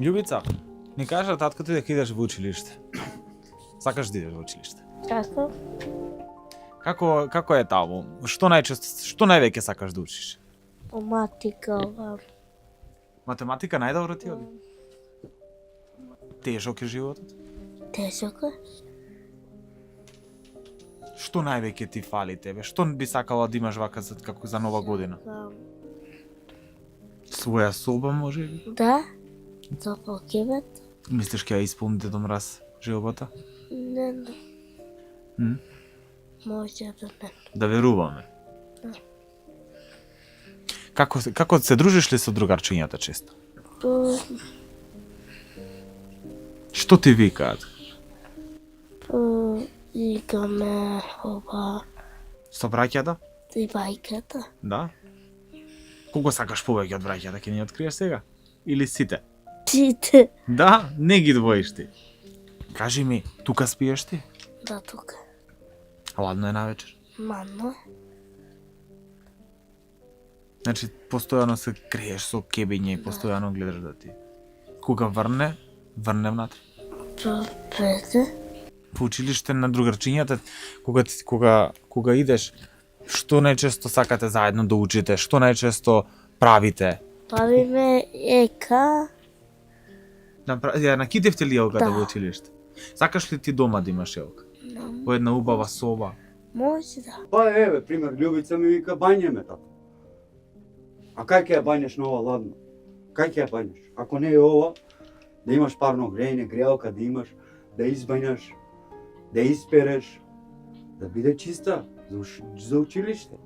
Љубица, ни кажа таткото дека идеш во училиште. Сакаш да идеш во училиште? Како? Како е таму? Што највеќе сакаш да учиш? Матика, Математика најдобро ти оди? Тежок е животот? тежок е. Што највеќе ти фали тебе? Што би сакала да имаш вака како за нова година? Своја соба може би? Да, за покебет. Мислиш ќе ја исполни Дедо Мраз желбата? Не, М? може да не. Да веруваме. Да. Како се дружиш ли со другарчињата често? Што ти викаат? Играме оба Со браќата? и бајката. Да. Колку сакаш повеќе од браќата, ќе ни откриеш сега? Или сите? Сите. Да, не ги двоиш ти. Кажи ми, тука спиеш ти? Да, тука. Ладно е навечер. Мано. Значи, постојано се криеш со кебиње и постојано гледаш да ти. Кога врне внатре. Прете. По училиште на другарчињата, кога идеш, што најчесто сакате заедно да учите? Што најчесто правите? Правиме ека. Ја накитевте ли елката Да. во училиште? Сакаш ли ти дома да имаш елка? Во една убава соба? Може да. Па еве, пример, Љубица ми вика бањеме тато. А кај ќе ја бањеш на ова ладно? Кај ќе ја бањеш? Ако не е ова, да имаш парно грејење, грејалка да имаш, да избањаш, да испереш, да биде чиста за училиште.